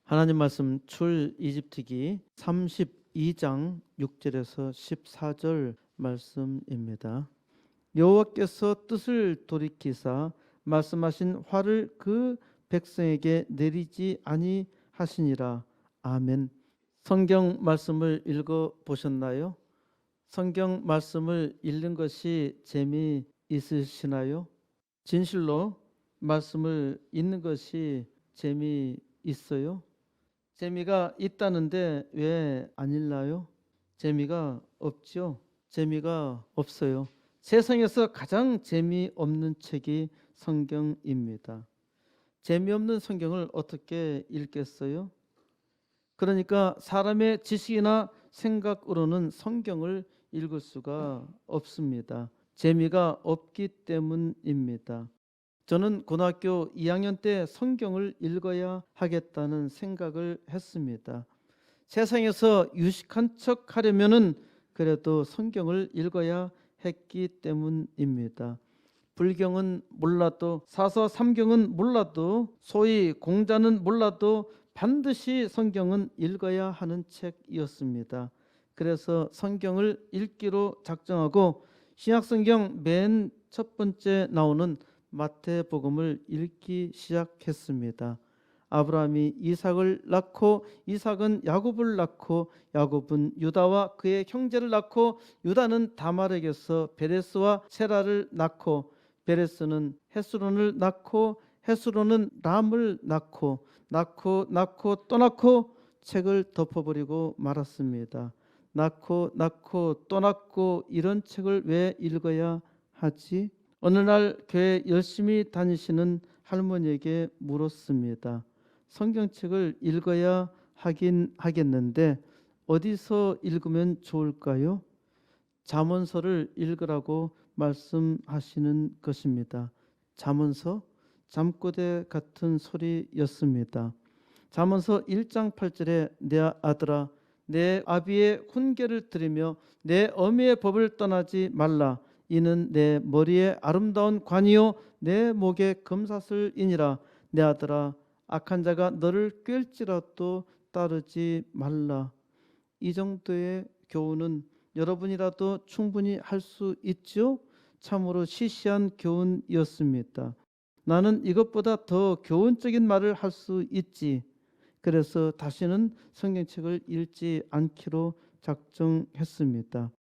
하나님 말씀 출 이집트기 32장 6절에서 14절 말씀입니다. 여호와께서 뜻을 돌이키사 말씀하신 화를 그 백성에게 내리지 아니하시니라. 아멘. 성경 말씀을 읽어 보셨나요? 성경 말씀을 읽는 것이 재미있으시나요? 진실로 말씀을 읽는 것이 재미있어요? 재미가 있다는데 왜 안 읽나요? 재미가 없죠. 재미가 없어요. 세상에서 가장 재미없는 책이 성경입니다. 재미없는 성경을 어떻게 읽겠어요? 그러니까 사람의 지식이나 생각으로는 성경을 읽을 수가 없습니다. 재미가 없기 때문입니다. 저는 고등학교 2학년 때 성경을 읽어야 하겠다는 생각을 했습니다. 세상에서 유식한 척 하려면은 그래도 성경을 읽어야 했기 때문입니다. 불경은 몰라도 사서삼경은 몰라도 소위 공자는 몰라도 반드시 성경은 읽어야 하는 책이었습니다. 그래서 성경을 읽기로 작정하고 신약성경 맨 첫 번째 나오는 마태복음을 읽기 시작했습니다. 아브라함이 이삭을 낳고 이삭은 야곱을 낳고 야곱은 유다와 그의 형제를 낳고 유다는 다말에게서 베레스와 세라를 낳고 베레스는 헤스론을 낳고 헤스론은 람을 낳고 또 낳고 책을 덮어버리고 말았습니다. 낳고 또 낳고 이런 책을 왜 읽어야 하지? 어느 날 교회 열심히 다니시는 할머니에게 물었습니다. 성경책을 읽어야 하긴 하겠는데 어디서 읽으면 좋을까요? 잠언서를 읽으라고 말씀하시는 것입니다. 잠언서? 잠꼬대 같은 소리였습니다. 잠언서 1장 8절에 내 아들아 내 아비의 훈계를 들으며 내 어미의 법을 떠나지 말라. 이는 내 머리에 아름다운 관이요 내 목에 금사슬이니라. 내 아들아 악한 자가 너를 꿰을지라도 따르지 말라. 이 정도의 교훈은 여러분이라도 충분히 할 수 있죠? 참으로 시시한 교훈이었습니다. 나는 이것보다 더 교훈적인 말을 할 수 있지. 그래서 다시는 성경책을 읽지 않기로 작정했습니다.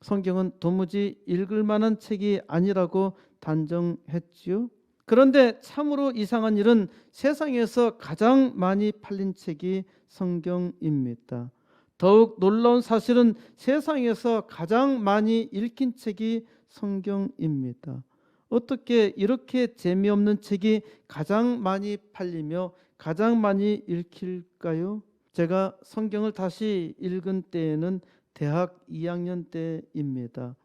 성경은 도무지 읽을 만한 책이 아니라고 단정했지요. 그런데 참으로 이상한 일은 세상에서 가장 많이 팔린 책이 성경입니다. 더욱 놀라운 사실은 세상에서 가장 많이 읽힌 책이 성경입니다. 어떻게 이렇게 재미없는 책이 가장 많이 팔리며 가장 많이 읽힐까요? 제가 성경을 다시 읽은 때에는 대학 2학년 때입니다.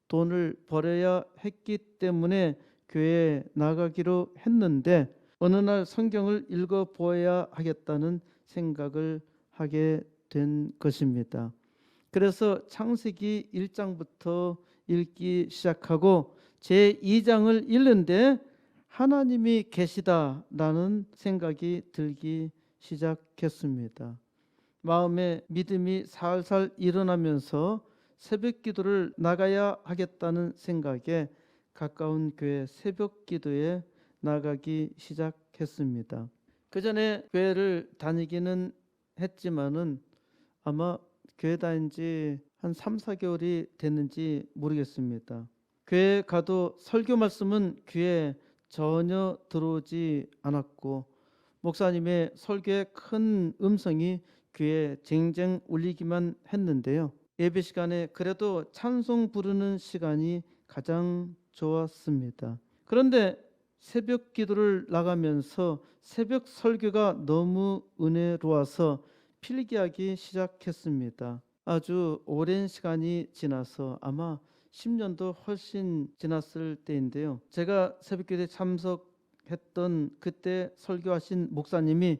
돈을 벌어야 했기 때문에 교회에 나가기로 했는데 어느 날 성경을 읽어보아야 하겠다는 생각을 하게 된 것입니다. 그래서 창세기 1장부터 읽기 시작하고 제2장을 읽는데 하나님이 계시다라는 생각이 들기 시작했습니다. 마음에 믿음이 살살 일어나면서 새벽 기도를 나가야 하겠다는 생각에 가까운 교회 새벽 기도에 나가기 시작했습니다. 그 전에 교회를 다니기는 했지만은 아마 교회 다닌 지 한 3, 4개월이 됐는지 모르겠습니다. 교회 가도 설교 말씀은 귀에 전혀 들어오지 않았고 목사님의 설교의 큰 음성이 귀에 쟁쟁 울리기만 했는데요. 예배 시간에 그래도 찬송 부르는 시간이 가장 좋았습니다. 그런데 새벽 기도를 나가면서 새벽 설교가 너무 은혜로워서 필기하기 시작했습니다. 아주 오랜 시간이 지나서 아마 10년도 훨씬 지났을 때인데요. 제가 새벽기도에 참석했던 그때 설교하신 목사님이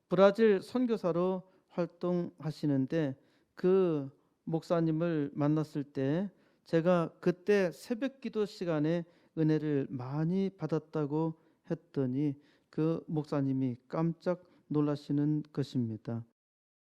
브라질 선교사로 활동하시는데 그 목사님을 만났을 때 제가 그때 새벽기도 시간에 은혜를 많이 받았다고 했더니 그 목사님이 깜짝 놀라시는 것입니다.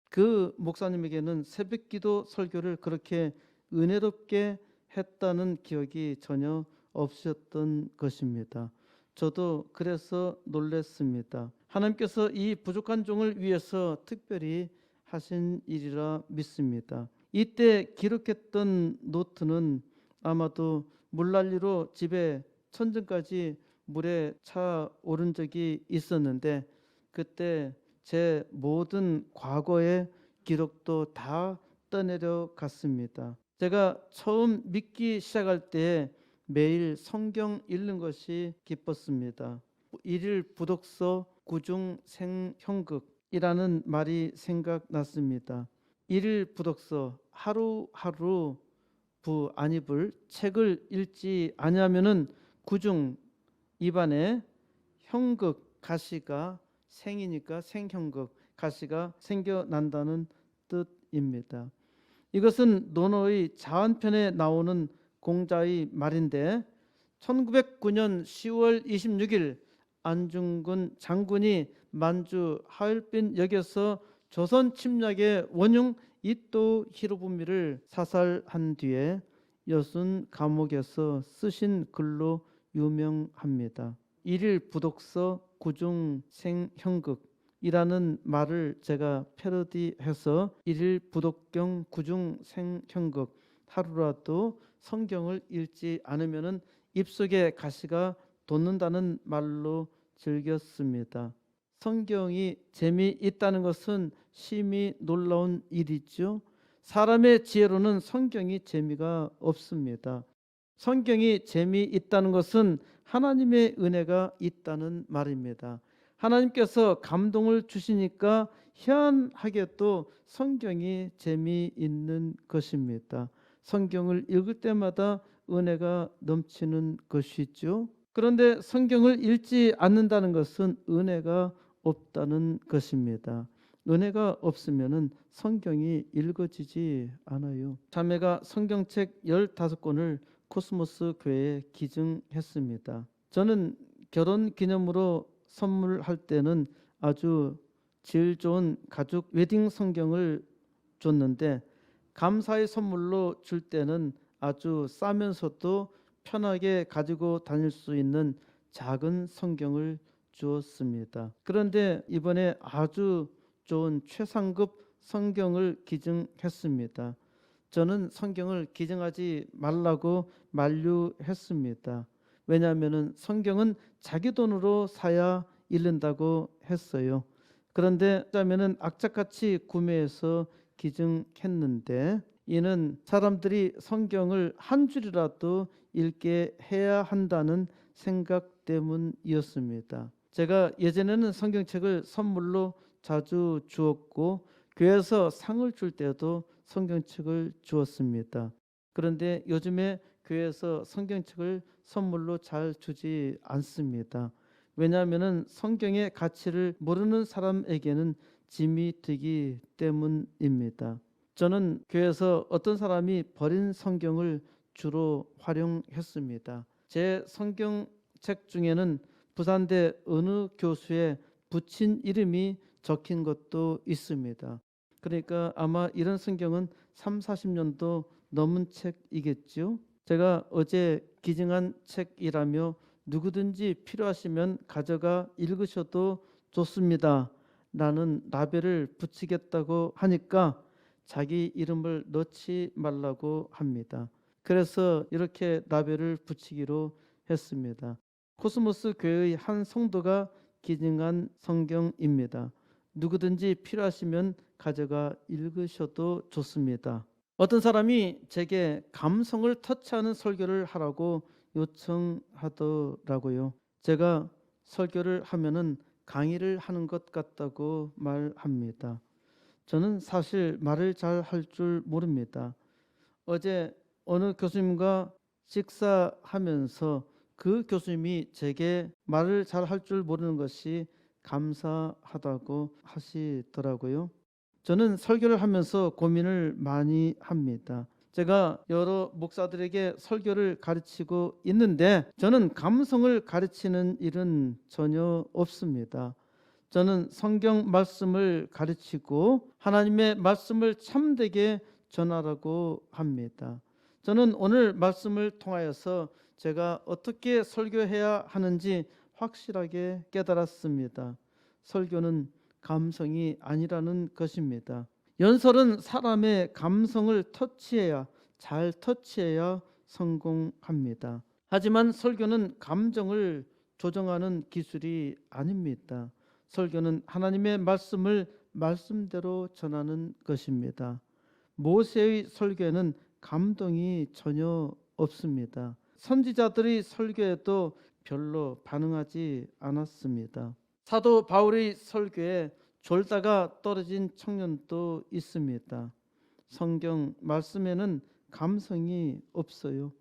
그 목사님에게는 새벽기도 설교를 그렇게 은혜롭게 했다는 기억이 전혀 없으셨던 것입니다. 저도 그래서 놀랐습니다. 하나님께서 이 부족한 종을 위해서 특별히 하신 일이라 믿습니다. 이때 기록했던 노트는 아마도 물난리로 집에 천정까지 물에 차 오른 적이 있었는데 그때 제 모든 과거의 기록도 다 떠내려 갔습니다. 제가 처음 믿기 시작할 때 매일 성경 읽는 것이 기뻤습니다. 일일 부독서 구중 생형극이라는 말이 생각났습니다. 일일 부독서, 하루하루 안입을 책을 읽지 아니하면은 구중 입안에 형극 가시가 생이니까 생형극 가시가 생겨난다는 뜻입니다. 이것은 논어의 자언편에 나오는 공자의 말인데 1909년 10월 26일 안중근 장군이 만주 하얼빈 역에서 조선 침략의 원흉 이토 히로부미를 사살한 뒤에 여순 감옥에서 쓰신 글로 유명합니다. 일일 부독서 구중 생형극이라는 말을 제가 패러디해서 일일 부독경 구중 생형극, 하루라도 성경을 읽지 않으면 입속에 가시가 돋는다는 말로 즐겼습니다. 성경이 재미있다는 것은 심히 놀라운 일이죠. 사람의 지혜로는 성경이 재미가 없습니다. 성경이 재미있다는 것은 하나님의 은혜가 있다는 말입니다. 하나님께서 감동을 주시니까 희한하게도 성경이 재미있는 것입니다. 성경을 읽을 때마다 은혜가 넘치는 것이죠. 그런데 성경을 읽지 않는다는 것은 은혜가 없다는 것입니다. 은혜가 없으면 성경이 읽어지지 않아요. 자매가 성경책 15권을 코스모스 교회에 기증했습니다. 저는 결혼 기념으로 선물할 때는 아주 질 좋은 가죽 웨딩 성경을 줬는데 감사의 선물로 줄 때는 아주 싸면서도 편하게 가지고 다닐 수 있는 작은 성경을 주었습니다. 그런데 이번에 아주 좋은 최상급 성경을 기증했습니다. 저는 성경을 기증하지 말라고 만류했습니다. 왜냐하면 성경은 자기 돈으로 사야 읽는다고 했어요. 그런데 자매는 악착같이 구매해서 기증했는데 이는 사람들이 성경을 한 줄이라도 읽게 해야 한다는 생각 때문이었습니다. 제가 예전에는 성경책을 선물로 자주 주었고 교회에서 상을 줄 때도 성경책을 주었습니다. 그런데 요즘에 교회에서 성경책을 선물로 잘 주지 않습니다. 왜냐하면 성경의 가치를 모르는 사람에게는 짐이 되기 때문입니다. 저는 교회에서 어떤 사람이 버린 성경을 주로 활용했습니다. 제 성경책 중에는 부산대 어느 교수의 붙인 이름이 적힌 것도 있습니다. 그러니까 아마 이런 성경은 30-40년도 넘은 책이겠죠. 제가 어제 기증한 책이라며 누구든지 필요하시면 가져가 읽으셔도 좋습니다. 라는 라벨을 붙이겠다고 하니까 자기 이름을 넣지 말라고 합니다. 그래서 이렇게 라벨을 붙이기로 했습니다. 코스모스 교회의 한 성도가 기증한 성경입니다. 누구든지 필요하시면 가져가 읽으셔도 좋습니다. 어떤 사람이 제게 감성을 터치하는 설교를 하라고 요청하더라고요. 제가 설교를 하면은 강의를 하는 것 같다고 말합니다. 저는 사실 말을 잘 할 줄 모릅니다. 어제 어느 교수님과 식사하면서 그 교수님이 제게 말을 잘 할 줄 모르는 것이 감사하다고 하시더라고요. 저는 설교를 하면서 고민을 많이 합니다. 제가 여러 목사들에게 설교를 가르치고 있는데 저는 감성을 가르치는 일은 전혀 없습니다. 저는 성경 말씀을 가르치고 하나님의 말씀을 참되게 전하라고 합니다. 저는 오늘 말씀을 통하여서 제가 어떻게 설교해야 하는지 확실하게 깨달았습니다. 설교는 감성이 아니라는 것입니다. 연설은 사람의 감성을 잘 터치해야 성공합니다. 하지만 설교는 감정을 조정하는 기술이 아닙니다. 설교는 하나님의 말씀을 말씀대로 전하는 것입니다. 모세의 설교에는 감동이 전혀 없습니다. 선지자들의 설교에도 별로 반응하지 않았습니다. 사도 바울의 설교에 졸다가 떨어진 청년도 있습니다. 성경 말씀에는 감성이 없어요.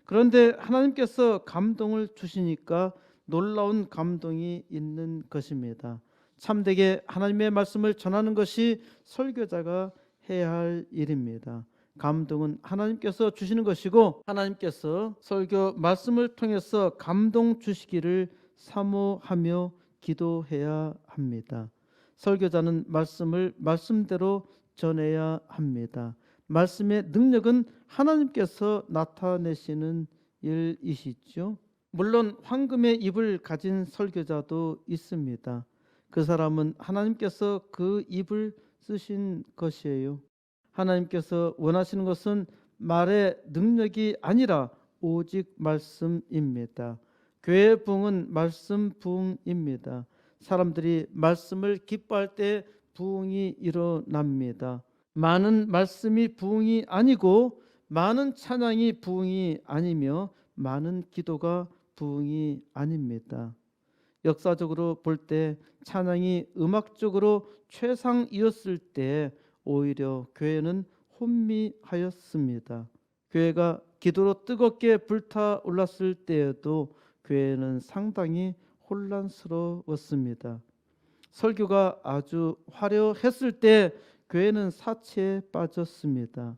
그런데 하나님께서 감동을 주시니까 놀라운 감동이 있는 것입니다. 참되게 하나님의 말씀을 전하는 것이 설교자가 해야 할 일입니다. 감동은 하나님께서 주시는 것이고 하나님께서 설교 말씀을 통해서 감동 주시기를 사모하며 기도해야 합니다. 설교자는 말씀을 말씀대로 전해야 합니다. 말씀의 능력은 하나님께서 나타내시는 일이시죠. 물론 황금의 입을 가진 설교자도 있습니다. 그 사람은 하나님께서 그 입을 쓰신 것이에요. 하나님께서 원하시는 것은 말의 능력이 아니라 오직 말씀입니다. 교회의 부흥은 말씀 부흥입니다. 사람들이 말씀을 기뻐할 때 부흥이 일어납니다. 많은 말씀이 부흥이 아니고 많은 찬양이 부흥이 아니며 많은 기도가 부흥이 아닙니다. 역사적으로 볼 때 찬양이 음악적으로 최상이었을 때 오히려 교회는 혼미하였습니다. 교회가 기도로 뜨겁게 불타올랐을 때에도 교회는 상당히 혼란스러웠습니다. 설교가 아주 화려했을 때 교회는 사치에 빠졌습니다.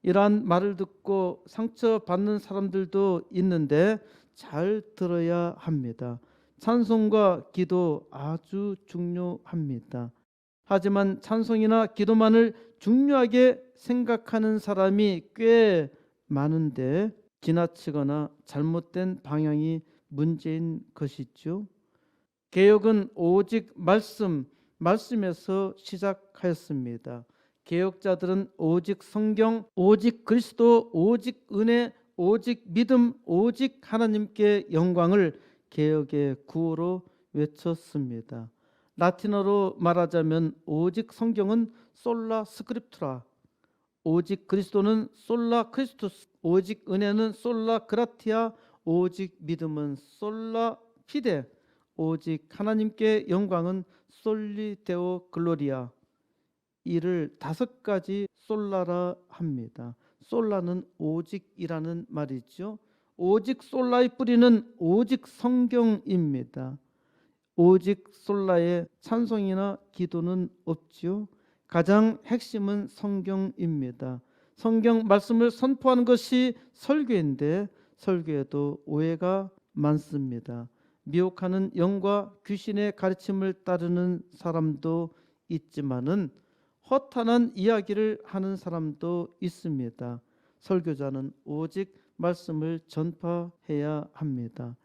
이러한 말을 듣고 상처받는 사람들도 있는데 잘 들어야 합니다. 찬송과 기도 아주 중요합니다. 하지만 찬송이나 기도만을 중요하게 생각하는 사람이 꽤 많은데 지나치거나 잘못된 방향이 문제인 것이죠. 개혁은 오직 말씀에서 시작하였습니다. 개혁자들은 오직 성경, 오직 그리스도, 오직 은혜, 오직 믿음, 오직 하나님께 영광을 개혁의 구호로 외쳤습니다. 라틴어로 말하자면 오직 성경은 솔라 스크립투라, 오직 그리스도는 솔라 크리스투스, 오직 은혜는 솔라 그라티아, 오직 믿음은 솔라 피데, 오직 하나님께 영광은 솔리 데오 글로리아. 이를 5가지 솔라라 합니다. 솔라는 오직이라는 말이죠. 오직 솔라의 뿌리는 오직 성경입니다. 오직 솔라의 찬송이나 기도는 없지요. 가장 핵심은 성경입니다. 성경 말씀을 선포하는 것이 설교인데 설교에도 오해가 많습니다. 미혹하는 영과 귀신의 가르침을 따르는 사람도 있지만은 허탄한 이야기를 하는 사람도 있습니다. 설교자는 오직 말씀을 전파해야 합니다.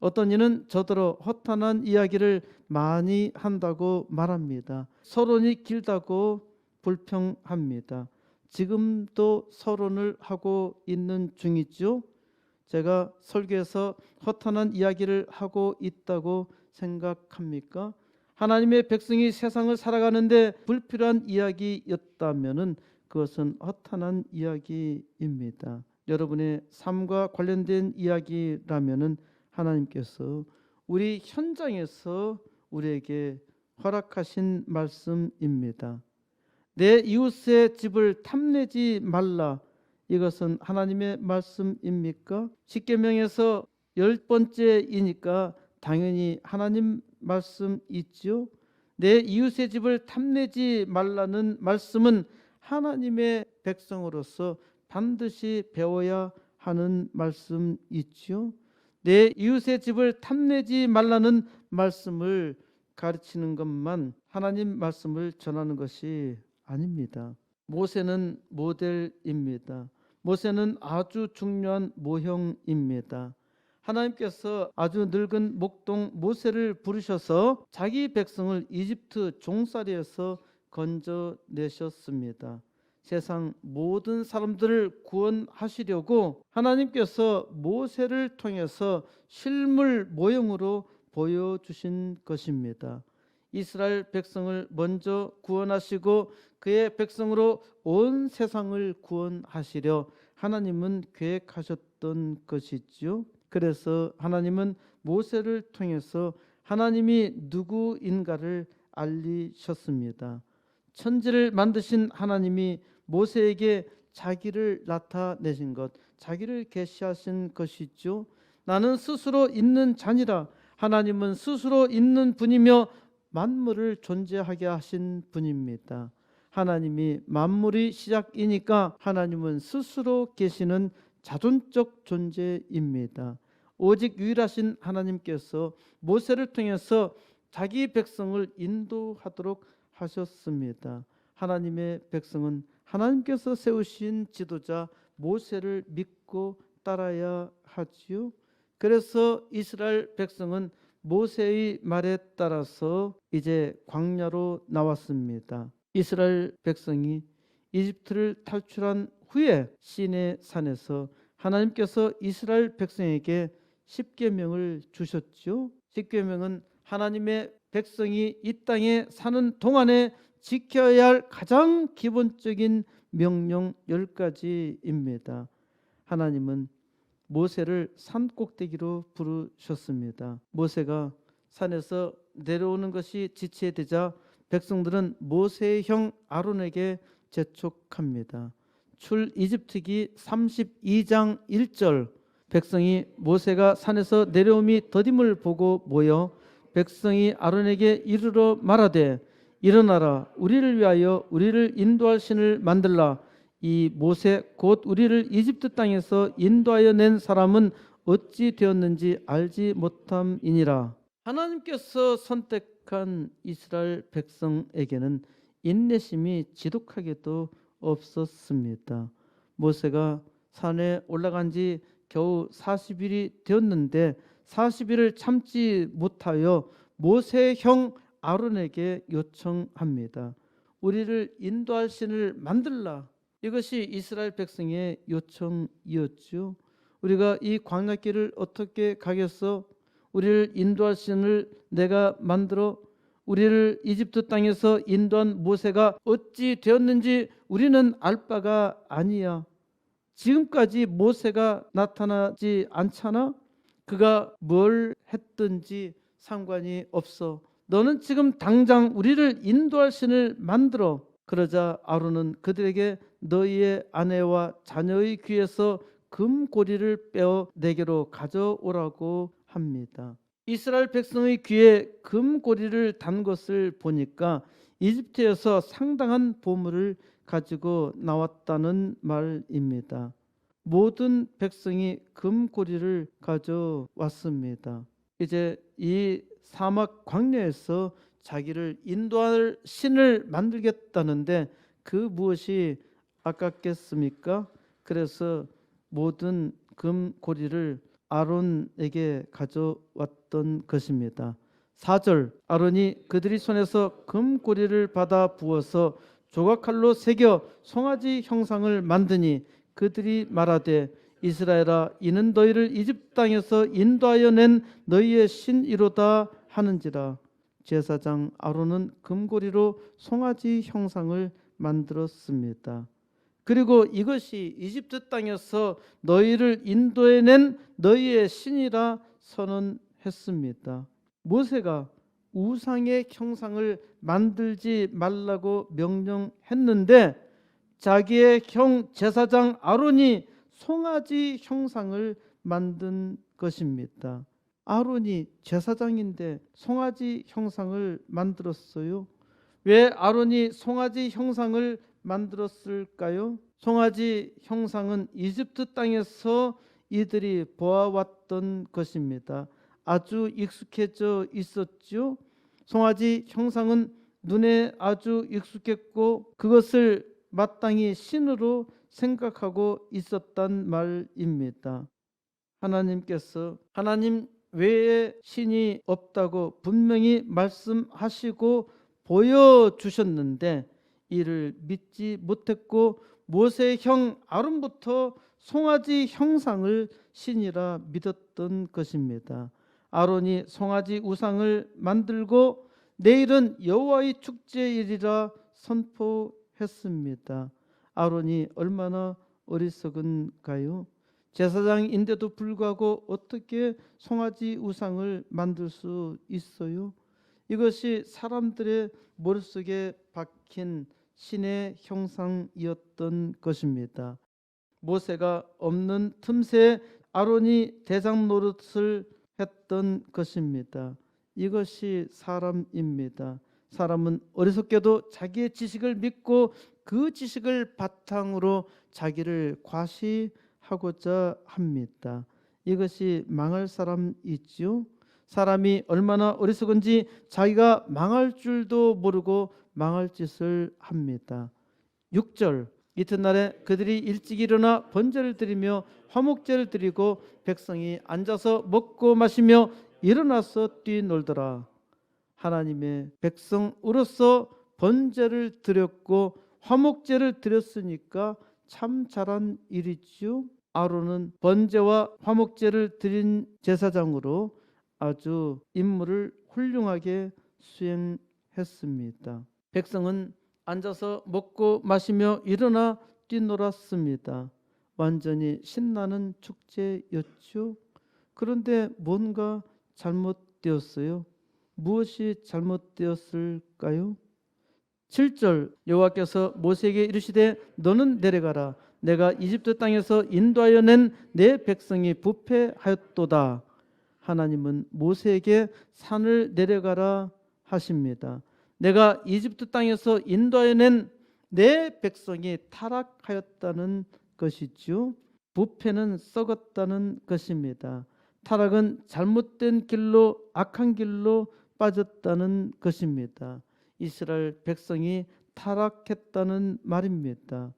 어떤 이는 저더러 허탄한 이야기를 많이 한다고 말합니다. 서론이 길다고 불평합니다. 지금도 서론을 하고 있는 중이죠. 제가 설교에서 허탄한 이야기를 하고 있다고 생각합니까? 하나님의 백성이 세상을 살아가는데 불필요한 이야기였다면 그것은 허탄한 이야기입니다. 여러분의 삶과 관련된 이야기라면 하나님께서 우리 현장에서 우리에게 허락하신 말씀입니다. 내 이웃의 집을 탐내지 말라. 이것은 하나님의 말씀입니까? 십계명에서 10번째이니까 당연히 하나님 말씀 있죠. 내 이웃의 집을 탐내지 말라는 말씀은 하나님의 백성으로서 반드시 배워야 하는 말씀 있죠. 내 이웃의 집을 탐내지 말라는 말씀을 가르치는 것만 하나님 말씀을 전하는 것이 아닙니다. 모세는 모델입니다. 모세는 아주 중요한 모형입니다. 하나님께서 아주 늙은 목동 모세를 부르셔서 자기 백성을 이집트 종살이에서 건져내셨습니다. 세상 모든 사람들을 구원하시려고 하나님께서 모세를 통해서 실물 모형으로 보여주신 것입니다. 이스라엘 백성을 먼저 구원하시고 그의 백성으로 온 세상을 구원하시려 하나님은 계획하셨던 것이지요. 그래서 하나님은 모세를 통해서 하나님이 누구인가를 알리셨습니다. 천지를 만드신 하나님이 모세에게 자기를 나타내신 것, 자기를 계시하신 것이죠. 나는 스스로 있는 자니라. 하나님은 스스로 있는 분이며 만물을 존재하게 하신 분입니다. 하나님이 만물이 시작이니까 하나님은 스스로 계시는 자존적 존재입니다. 오직 유일하신 하나님께서 모세를 통해서 자기 백성을 인도하도록 하셨습니다. 하나님의 백성은 하나님께서 세우신 지도자 모세를 믿고 따라야 하지요. 그래서 이스라엘 백성은 모세의 말에 따라서 이제 광야로 나왔습니다. 이스라엘 백성이 이집트를 탈출한 후에 시내 산에서 하나님께서 이스라엘 백성에게 십계명을 주셨죠. 십계명은 하나님의 백성이 이 땅에 사는 동안에 지켜야 할 가장 기본적인 명령 10가지입니다. 하나님은 모세를 산 꼭대기로 부르셨습니다. 모세가 산에서 내려오는 것이 지체되자 백성들은 모세의 형 아론에게 재촉합니다. 출 이집트기 32장 1절 백성이 모세가 산에서 내려옴이 더딤을 보고 모여 백성이 아론에게 이르러 말하되 일어나라 우리를 위하여 우리를 인도할 신을 만들라. 이 모세 곧 우리를 이집트 땅에서 인도하여 낸 사람은 어찌 되었는지 알지 못함이니라. 하나님께서 선택한 이스라엘 백성에게는 인내심이 지독하게도 없었습니다. 모세가 산에 올라간 지 겨우 40일이 되었는데 40일을 참지 못하여 모세의 형 아론에게 요청합니다. 우리를 인도할 신을 만들라. 이것이 이스라엘 백성의 요청이었죠. 우리가 이 광야길을 어떻게 가겠어? 우리를 인도할 신을 내가 만들어 우리를 이집트 땅에서 인도한 모세가 어찌 되었는지 우리는 알 바가 아니야. 지금까지 모세가 나타나지 않잖아. 그가 뭘 했든지 상관이 없어. 너는 지금 당장 우리를 인도할 신을 만들어. 그러자 아론은 그들에게 너희의 아내와 자녀의 귀에서 금고리를 빼어 내게로 가져오라고 합니다. 이스라엘 백성의 귀에 금고리를 단 것을 보니까 이집트에서 상당한 보물을 가지고 나왔다는 말입니다. 모든 백성이 금고리를 가져왔습니다. 이제 이 사막 광야에서 자기를 인도할 신을 만들겠다는데 그 무엇이 아깝겠습니까? 그래서 모든 금고리를 아론에게 가져왔던 것입니다. 4절 아론이 그들이 손에서 금고리를 받아 부어서 조각칼로 새겨 송아지 형상을 만드니 그들이 말하되 이스라엘아 이는 너희를 이집트 땅에서 인도하여 낸 너희의 신이로다 하는지라. 제사장 아론은 금고리로 송아지 형상을 만들었습니다. 그리고 이것이 이집트 땅에서 너희를 인도해낸 너희의 신이라 선언했습니다. 모세가 우상의 형상을 만들지 말라고 명령했는데 자기의 형 제사장 아론이 송아지 형상을 만든 것입니다. 아론이 제사장인데 송아지 형상을 만들었어요. 왜 아론이 송아지 형상을 만들었을까요? 송아지 형상은 이집트 땅에서 이들이 보아왔던 것입니다. 아주 익숙해져 있었죠. 송아지 형상은 눈에 아주 익숙했고 그것을 마땅히 신으로 생각하고 있었단 말입니다. 하나님께서 하나님 외에 신이 없다고 분명히 말씀하시고 보여주셨는데 이를 믿지 못했고 모세의 형 아론부터 송아지 형상을 신이라 믿었던 것입니다. 아론이 송아지 우상을 만들고 내일은 여호와의 축제일이라 선포했습니다. 아론이 얼마나 어리석은가요? 제사장인데도 불구하고 어떻게 송아지 우상을 만들 수 있어요? 이것이 사람들의 머릿속에 박힌 신의 형상이었던 것입니다. 모세가 없는 틈새 아론이 대장 노릇을 했던 것입니다. 이것이 사람입니다. 사람은 어리석게도 자기의 지식을 믿고 그 지식을 바탕으로 자기를 과시하고자 합니다. 이것이 망할 사람이지요. 사람이 얼마나 어리석은지 자기가 망할 줄도 모르고 망할 짓을 합니다. 6절 이튿날에 그들이 일찍 일어나 번제를 드리며 화목제를 드리고 백성이 앉아서 먹고 마시며 일어나서 뛰놀더라. 하나님의 백성으로서 번제를 드렸고 화목제를 드렸으니까 참 잘한 일이지요. 아론은 번제와 화목제를 드린 제사장으로 아주 임무를 훌륭하게 수행했습니다. 백성은 앉아서 먹고 마시며 일어나 뛰놀았습니다. 완전히 신나는 축제였죠. 그런데 뭔가 잘못되었어요. 무엇이 잘못되었을까요? 7절 여호와께서 모세에게 이르시되 너는 내려가라. 내가 이집트 땅에서 인도하여 낸 내 백성이 부패하였도다. 하나님은 모세에게 산을 내려가라 하십니다. 내가 이집트 땅에서 인도하여 낸 내 백성이 타락하였다는 것이죠. 부패는 썩었다는 것입니다. 타락은 잘못된 길로 악한 길로 빠졌다는 것입니다. 이스라엘 백성이 타락했다는 말입니다.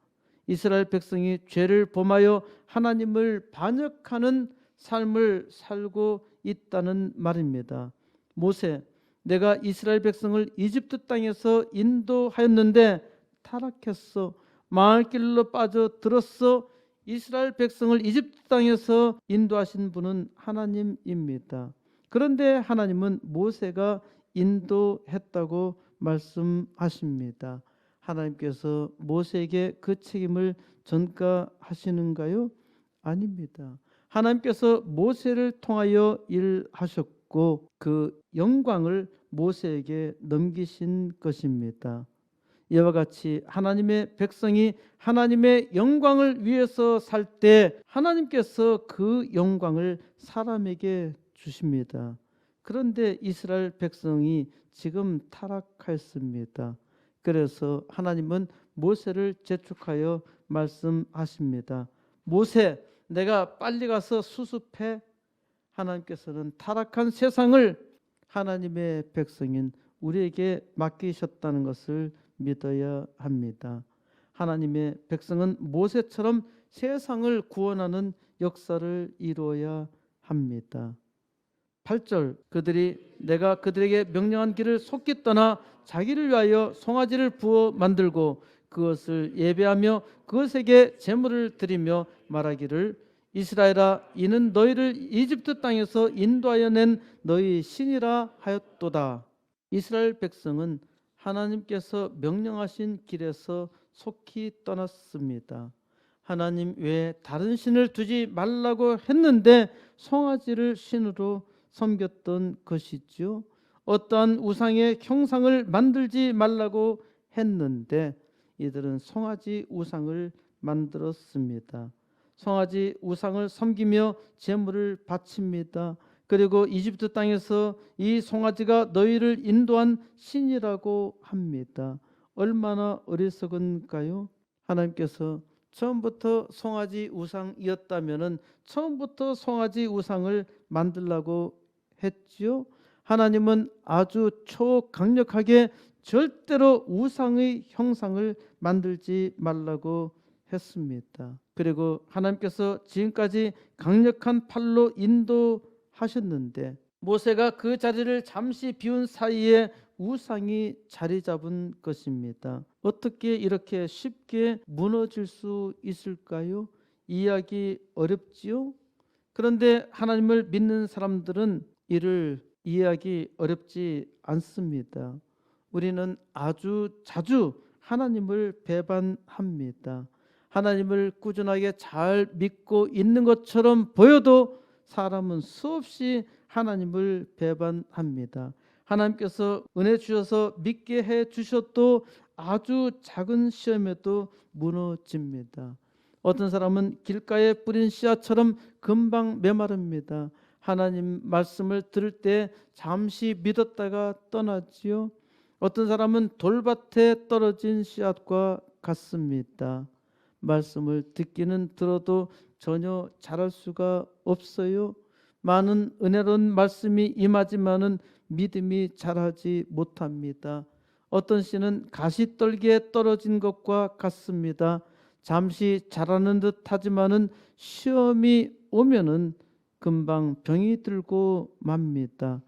이스라엘 백성이 죄를 범하여 하나님을 반역하는 삶을 살고 있다는 말입니다. 모세, 내가 이스라엘 백성을 이집트 땅에서 인도하였는데 타락했어. 망할 길로 빠져들었어. 이스라엘 백성을 이집트 땅에서 인도하신 분은 하나님입니다. 그런데 하나님은 모세가 인도했다고 말씀하십니다. 하나님께서 모세에게 그 책임을 전가하시는가요? 아닙니다. 하나님께서 모세를 통하여 일하셨고 그 영광을 모세에게 넘기신 것입니다. 이와 같이 하나님의 백성이 하나님의 영광을 위해서 살 때 하나님께서 그 영광을 사람에게 주십니다. 그런데 이스라엘 백성이 지금 타락했습니다. 그래서 하나님은 모세를 재촉하여 말씀하십니다. 모세, 내가 빨리 가서 수습해. 하나님께서는 타락한 세상을 하나님의 백성인 우리에게 맡기셨다는 것을 믿어야 합니다. 하나님의 백성은 모세처럼 세상을 구원하는 역사를 이루어야 합니다. 8절 그들이 내가 그들에게 명령한 길을 속히 떠나 자기를 위하여 송아지를 부어 만들고 그것을 예배하며 그것에게 제물을 드리며 말하기를 이스라엘아 이는 너희를 이집트 땅에서 인도하여 낸 너희 신이라 하였도다. 이스라엘 백성은 하나님께서 명령하신 길에서 속히 떠났습니다. 하나님 외에 다른 신을 두지 말라고 했는데 송아지를 신으로 섬겼던 것이죠. 어떠한 우상의 형상을 만들지 말라고 했는데 이들은 송아지 우상을 만들었습니다. 송아지 우상을 섬기며 제물을 바칩니다. 그리고 이집트 땅에서 이 송아지가 너희를 인도한 신이라고 합니다. 얼마나 어리석은가요? 하나님께서 처음부터 송아지 우상이었다면은 처음부터 송아지 우상을 만들라고 했지요. 하나님은 아주 초강력하게 절대로 우상의 형상을 만들지 말라고 했습니다. 그리고 하나님께서 지금까지 강력한 팔로 인도하셨는데 모세가 그 자리를 잠시 비운 사이에 우상이 자리 잡은 것입니다. 어떻게 이렇게 쉽게 무너질 수 있을까요? 이해하기 어렵지요? 그런데 하나님을 믿는 사람들은 이를 이해하기 어렵지 않습니다. 우리는 아주 자주 하나님을 배반합니다. 하나님을 꾸준하게 잘 믿고 있는 것처럼 보여도 사람은 수없이 하나님을 배반합니다. 하나님께서 은혜 주셔서 믿게 해 주셔도 아주 작은 시험에도 무너집니다. 어떤 사람은 길가에 뿌린 씨앗처럼 금방 메마릅니다. 하나님 말씀을 들을 때 잠시 믿었다가 떠나지요. 어떤 사람은 돌밭에 떨어진 씨앗과 같습니다. 말씀을 듣기는 들어도 전혀 자랄 수가 없어요. 많은 은혜로운 말씀이 임하지만은 믿음이 자라지 못합니다. 어떤 씨는 가시떨기에 떨어진 것과 같습니다. 잠시 자라는 듯 하지만은 시험이 오면은 금방 병이 들고 맙니다.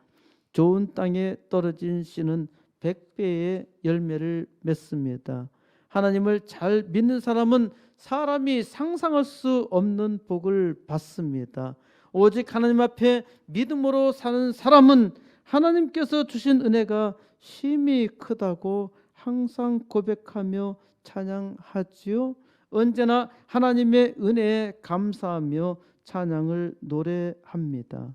좋은 땅에 떨어진 씨는 100배의 열매를 맺습니다. 하나님을 잘 믿는 사람은 사람이 상상할 수 없는 복을 받습니다. 오직 하나님 앞에 믿음으로 사는 사람은 하나님께서 주신 은혜가 심히 크다고 항상 고백하며 찬양하지요. 언제나 하나님의 은혜에 감사하며 찬양을 노래합니다.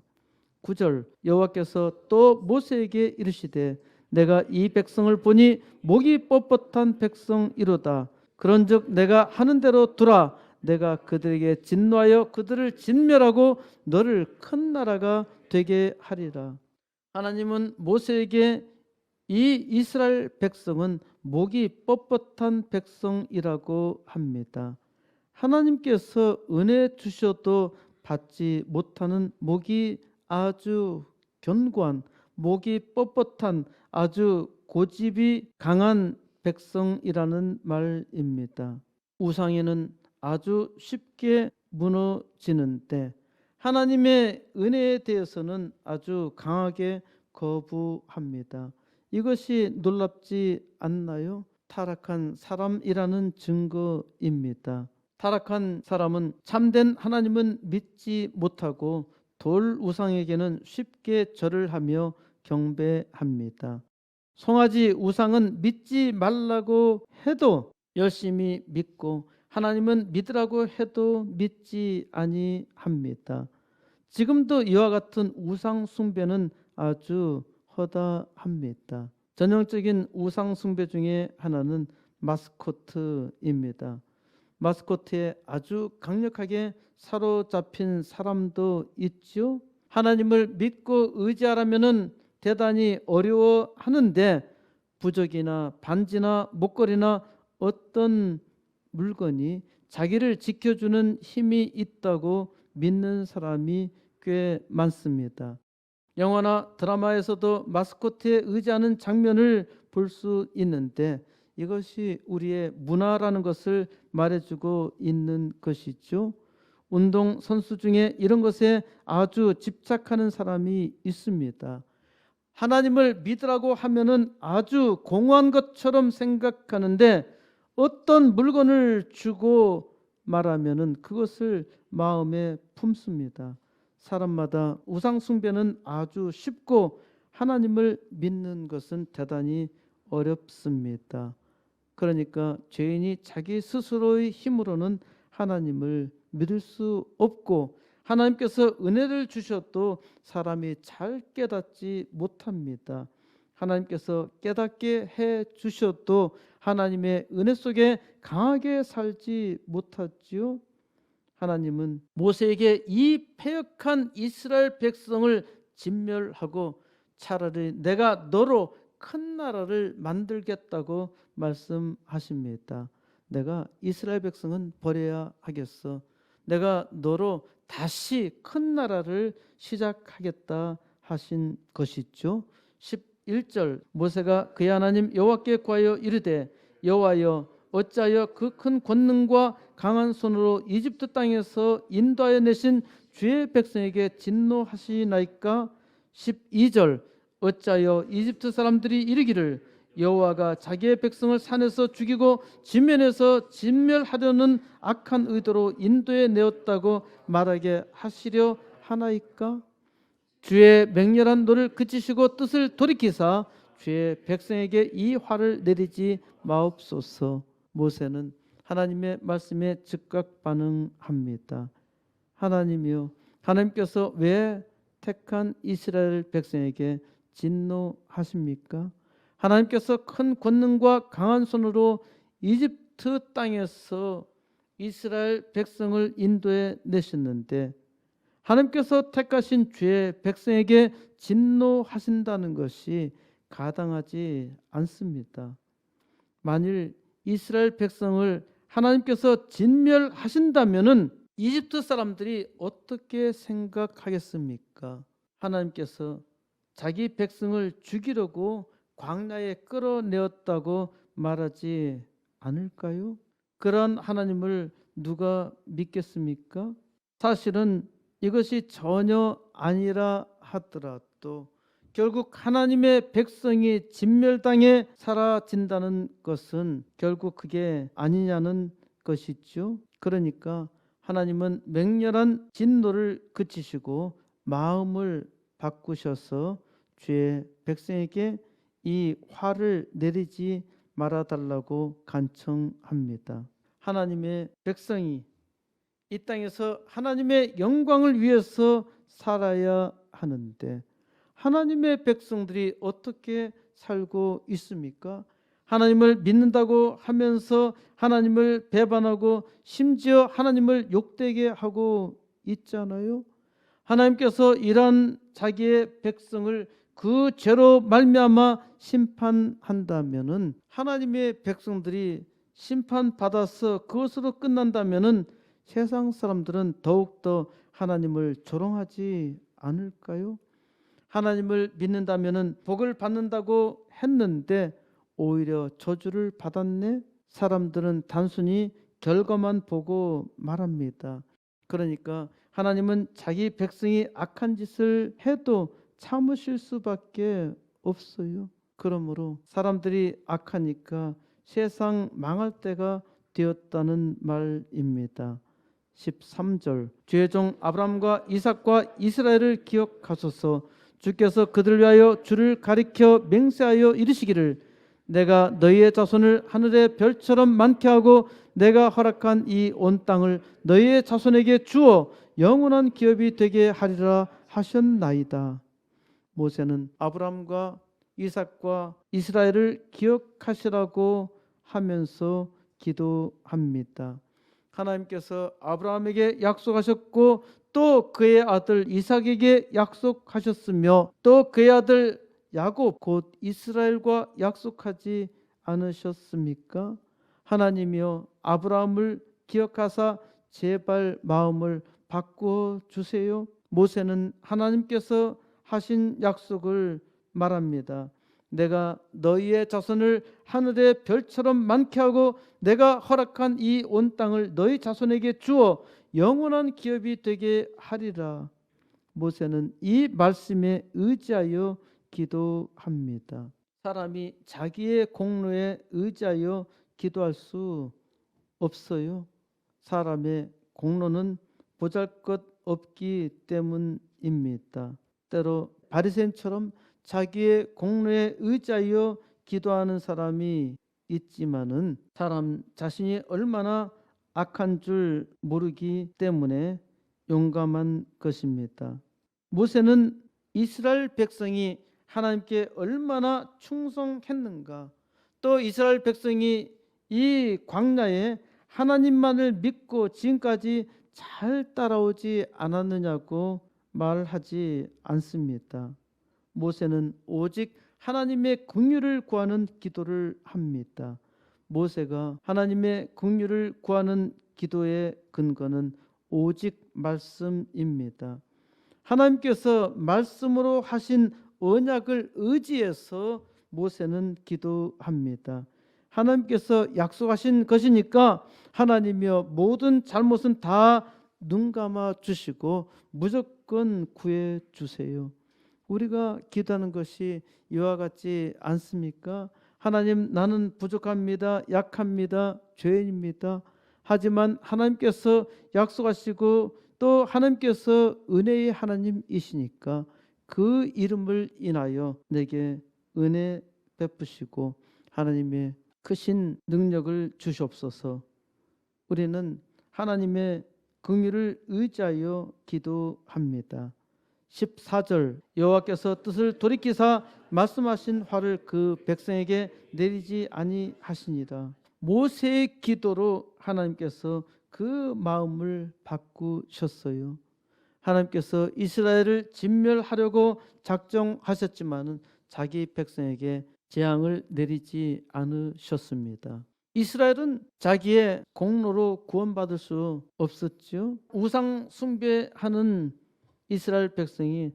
9절 여호와께서 또 모세에게 이르시되 내가 이 백성을 보니 목이 뻣뻣한 백성이로다. 그런즉 내가 하는 대로 두라. 내가 그들에게 진노하여 그들을 진멸하고 너를 큰 나라가 되게 하리라. 하나님은 모세에게 이 이스라엘 백성은 목이 뻣뻣한 백성이라고 합니다. 하나님께서 은혜 주셔도 받지 못하는 목이 아주 견고한, 목이 뻣뻣한 아주 고집이 강한 백성이라는 말입니다. 우상에는 아주 쉽게 무너지는데 하나님의 은혜에 대해서는 아주 강하게 거부합니다. 이것이 놀랍지 않나요? 타락한 사람이라는 증거입니다. 타락한 사람은 참된 하나님은 믿지 못하고 돌 우상에게는 쉽게 절을 하며 경배합니다. 송아지 우상은 믿지 말라고 해도 열심히 믿고 하나님은 믿으라고 해도 믿지 아니합니다. 지금도 이와 같은 우상 숭배는 아주 허다합니다. 전형적인 우상 숭배 중에 하나는 마스코트입니다. 마스코트에 아주 강력하게 사로잡힌 사람도 있죠. 하나님을 믿고 의지하라면은 대단히 어려워하는데 부적이나 반지나 목걸이나 어떤 물건이 자기를 지켜주는 힘이 있다고 믿는 사람이 꽤 많습니다. 영화나 드라마에서도 마스코트에 의지하는 장면을 볼 수 있는데 이것이 우리의 문화라는 것을 말해주고 있는 것이죠. 운동 선수 중에 이런 것에 아주 집착하는 사람이 있습니다. 하나님을 믿으라고 하면은 아주 공허한 것처럼 생각하는데 어떤 물건을 주고 말하면은 그것을 마음에 품습니다. 사람마다 우상 숭배는 아주 쉽고 하나님을 믿는 것은 대단히 어렵습니다. 그러니까 죄인이 자기 스스로의 힘으로는 하나님을 믿을 수 없고 하나님께서 은혜를 주셔도 사람이 잘 깨닫지 못합니다. 하나님께서 깨닫게 해 주셔도 하나님의 은혜 속에 강하게 살지 못하지요. 하나님은 모세에게 이 패역한 이스라엘 백성을 진멸하고 차라리 내가 너로 큰 나라를 만들겠다고 말씀하십니다. 내가 이스라엘 백성은 버려야 하겠어. 내가 너로 다시 큰 나라를 시작하겠다 하신 것이죠. 11절 모세가 그의 하나님 여호와께 구하여 이르되 여호와여 어찌하여 그 큰 권능과 강한 손으로 이집트 땅에서 인도하여 내신 주의 백성에게 진노하시나이까. 12절 어찌하여 이집트 사람들이 이르기를 여호와가 자기의 백성을 산에서 죽이고 지면에서 진멸하려는 악한 의도로 인도해 내었다고 말하게 하시려 하나이까. 주의 맹렬한 노를 그치시고 뜻을 돌이키사 주의 백성에게 이 화를 내리지 마옵소서. 모세는 하나님의 말씀에 즉각 반응합니다. 하나님이요, 하나님께서 왜 택한 이스라엘 백성에게 진노하십니까? 하나님께서 큰 권능과 강한 손으로 이집트 땅에서 이스라엘 백성을 인도해 내셨는데 하나님께서 택하신 주의 백성에게 진노하신다는 것이 가당하지 않습니다. 만일 이스라엘 백성을 하나님께서 진멸하신다면은 이집트 사람들이 어떻게 생각하겠습니까? 하나님께서 자기 백성을 죽이려고 광야에 끌어내었다고 말하지 않을까요? 그런 하나님을 누가 믿겠습니까? 사실은 이것이 전혀 아니라 하더라도 결국 하나님의 백성이 진멸당해 사라진다는 것은 결국 그게 아니냐는 것이죠. 그러니까 하나님은 맹렬한 진노를 그치시고 마음을 바꾸셔서 주의 백성에게 이 화를 내리지 말아달라고 간청합니다. 하나님의 백성이 이 땅에서 하나님의 영광을 위해서 살아야 하는데 하나님의 백성들이 어떻게 살고 있습니까? 하나님을 믿는다고 하면서 하나님을 배반하고 심지어 하나님을 욕되게 하고 있잖아요. 하나님께서 이런 자기의 백성을 그 죄로 말미암아 심판한다면은 하나님의 백성들이 심판받아서 그것으로 끝난다면은 세상 사람들은 더욱더 하나님을 조롱하지 않을까요? 하나님을 믿는다면은 복을 받는다고 했는데 오히려 저주를 받았네. 사람들은 단순히 결과만 보고 말합니다. 그러니까 하나님은 자기 백성이 악한 짓을 해도 참으실 수밖에 없어요. 그러므로 사람들이 악하니까 세상 망할 때가 되었다는 말입니다. 13절 주의 종 아브라함과 이삭과 이스라엘을 기억하소서. 주께서 그들을 위하여 주를 가리켜 맹세하여 이르시기를 내가 너희의 자손을 하늘의 별처럼 많게 하고 내가 허락한 이 온 땅을 너희의 자손에게 주어 영원한 기업이 되게 하리라 하셨나이다. 모세는 아브라함과 이삭과 이스라엘을 기억하시라고 하면서 기도합니다. 하나님께서 아브라함에게 약속하셨고 또 그의 아들 이삭에게 약속하셨으며 또 그의 아들 야곱 곧 이스라엘과 약속하지 않으셨습니까? 하나님이여 아브라함을 기억하사 제발 마음을 바꾸어 주세요. 모세는 하나님께서 하신 약속을 말합니다. 내가 너희의 자손을 하늘의 별처럼 많게 하고 내가 허락한 이 온 땅을 너희 자손에게 주어 영원한 기업이 되게 하리라. 모세는 이 말씀에 의지하여 기도합니다. 사람이 자기의 공로에 의지하여 기도할 수 없어요. 사람의 공로는 보잘것없기 때문입니다. 때로 바리새인처럼 자기의 공로에 의지하여 기도하는 사람이 있지만은 사람 자신이 얼마나 악한 줄 모르기 때문에 용감한 것입니다. 모세는 이스라엘 백성이 하나님께 얼마나 충성했는가, 또 이스라엘 백성이 이 광야에 하나님만을 믿고 지금까지 잘 따라오지 않았느냐고 말하지 않습니다. 모세는 오직 하나님의 긍휼을 구하는 기도를 합니다. 모세가 하나님의 긍휼을 구하는 기도의 근거는 오직 말씀입니다. 하나님께서 말씀으로 하신 언약을 의지해서 모세는 기도합니다. 하나님께서 약속하신 것이니까 하나님이여 모든 잘못은 다 눈감아 주시고 무조건 구해 주세요. 우리가 기도하는 것이 이와 같지 않습니까? 하나님, 나는 부족합니다. 약합니다. 죄인입니다. 하지만 하나님께서 약속하시고 또 하나님께서 은혜의 하나님이시니까 그 이름을 인하여 내게 은혜 베푸시고 하나님의 크신 능력을 주시옵소서. 우리는 하나님의 긍휼을 의지하여 기도합니다. 14절 여호와께서 뜻을 돌이키사 말씀하신 화를 그 백성에게 내리지 아니하시니라. 모세의 기도로 하나님께서 그 마음을 바꾸셨어요. 하나님께서 이스라엘을 진멸하려고 작정하셨지만은 자기 백성에게 재앙을 내리지 않으셨습니다. 이스라엘은 자기의 공로로 구원받을 수 없었죠. 우상 숭배하는 이스라엘 백성이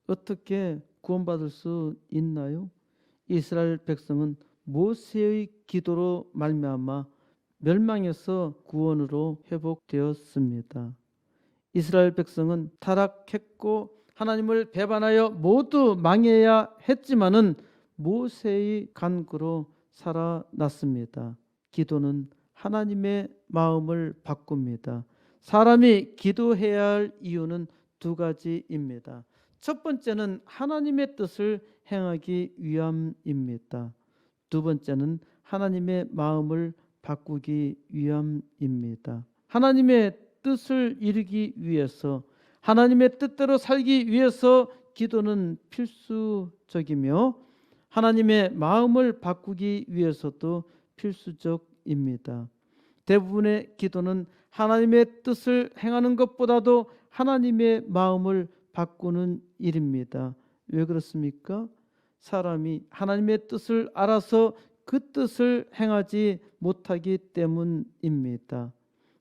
어떻게 구원받을 수 있나요? 이스라엘 백성은 모세의 기도로 말미암아 멸망에서 구원으로 회복되었습니다. 이스라엘 백성은 타락했고 하나님을 배반하여 모두 망해야 했지만은 모세의 간구로 살아났습니다. 기도는 하나님의 마음을 바꿉니다. 사람이 기도해야 할 이유는 두 가지입니다. 첫 번째는 하나님의 뜻을 행하기 위함입니다. 두 번째는 하나님의 마음을 바꾸기 위함입니다. 하나님의 뜻을 이루기 위해서, 하나님의 뜻대로 살기 위해서 기도는 필수적이며 하나님의 마음을 바꾸기 위해서도 필수적입니다. 대부분의 기도는 하나님의 뜻을 행하는 것보다도 하나님의 마음을 바꾸는 일입니다. 왜 그렇습니까? 사람이 하나님의 뜻을 알아서 그 뜻을 행하지 못하기 때문입니다.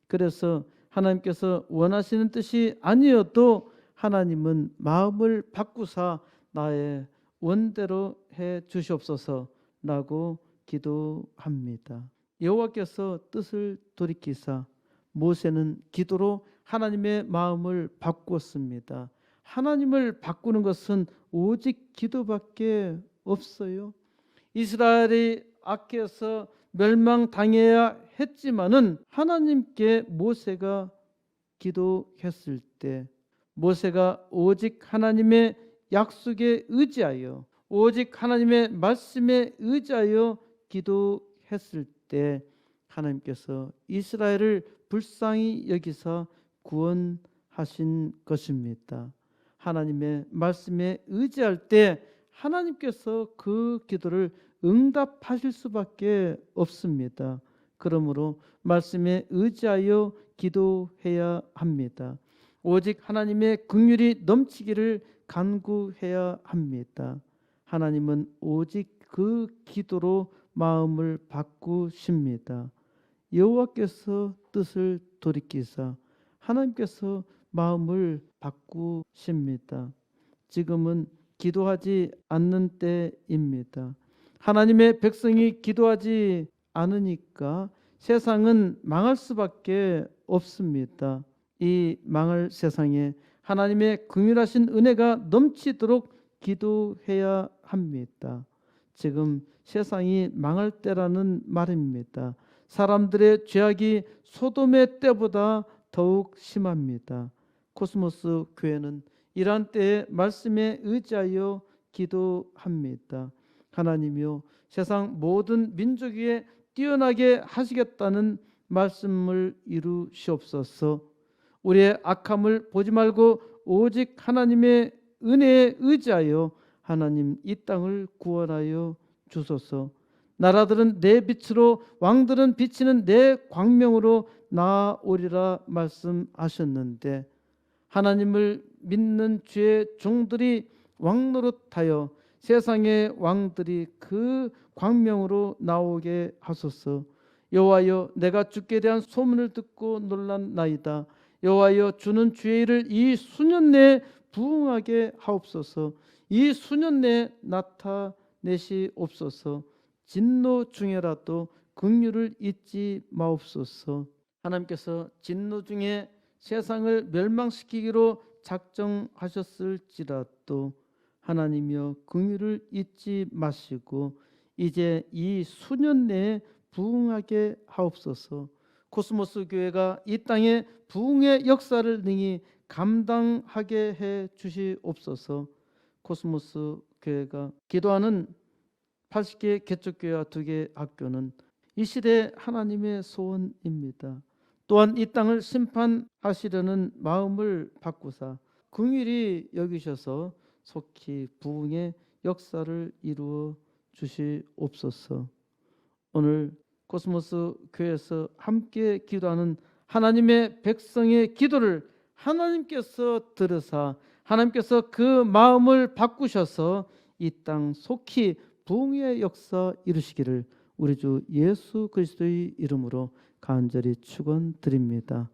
그래서 하나님께서 원하시는 뜻이 아니어도 하나님은 마음을 바꾸사 나의 원대로 해 주시옵소서라고 기도합니다. 여호와께서 뜻을 돌이키사 모세는 기도로 하나님의 마음을 바꾸었습니다. 하나님을 바꾸는 것은 오직 기도밖에 없어요. 이스라엘이 악해서 멸망당해야 했지만은 하나님께 모세가 기도했을 때 모세가 오직 하나님의 약속에 의지하여 오직 하나님의 말씀에 의지하여 기도했을 때 하나님께서 이스라엘을 불쌍히 여기사 구원하신 것입니다. 하나님의 말씀에 의지할 때 하나님께서 그 기도를 응답하실 수밖에 없습니다. 그러므로 말씀에 의지하여 기도해야 합니다. 오직 하나님의 긍휼이 넘치기를 간구해야 합니다. 하나님은 오직 그 기도로 마음을 바꾸십니다. 여호와께서 뜻을 돌이키사 하나님께서 마음을 바꾸십니다. 지금은 기도하지 않는 때입니다. 하나님의 백성이 기도하지 않으니까 세상은 망할 수밖에 없습니다. 이 망할 세상에 하나님의 긍휼하신 은혜가 넘치도록 기도해야 합니다. 지금 세상이 망할 때라는 말입니다. 사람들의 죄악이 소돔의 때보다 더욱 심합니다. 코스모스 교회는 이러한 때에 말씀에 의지하여 기도합니다. 하나님이여 세상 모든 민족 위에 뛰어나게 하시겠다는 말씀을 이루시옵소서. 우리의 악함을 보지 말고 오직 하나님의 은혜에 의지하여 하나님 이 땅을 구원하여 주소서. 나라들은 내 빛으로 왕들은 비치는 내 광명으로 나아오리라 말씀하셨는데 하나님을 믿는 주의 종들이 왕노릇하여 세상의 왕들이 그 광명으로 나오게 하소서. 여호와여 내가 주께 대한 소문을 듣고 놀랐나이다. 여호와여 주는 주의 일을 이 수년 내에 부응하게 하옵소서. 이 수년 내에 나타내시옵소서. 진노 중에라도 긍휼을 잊지 마옵소서. 하나님께서 진노 중에 세상을 멸망시키기로 작정하셨을지라도 하나님이여 긍휼을 잊지 마시고 이제 이 수년 내에 부응하게 하옵소서. 코스모스 교회가 이 땅에 부흥의 역사를 능히 감당하게 해 주시옵소서. 코스모스 교회가 기도하는 80개 개척교회와 2개 학교는 이 시대 하나님의 소원입니다. 또한 이 땅을 심판하시려는 마음을 바꾸사 긍휼히 여기셔서 속히 부흥의 역사를 이루어 주시옵소서. 오늘 코스모스 교회에서 함께 기도하는 하나님의 백성의 기도를 하나님께서 들으사 하나님께서 그 마음을 바꾸셔서 이 땅 속히 부흥의 역사 이루시기를 우리 주 예수 그리스도의 이름으로 간절히 축원드립니다.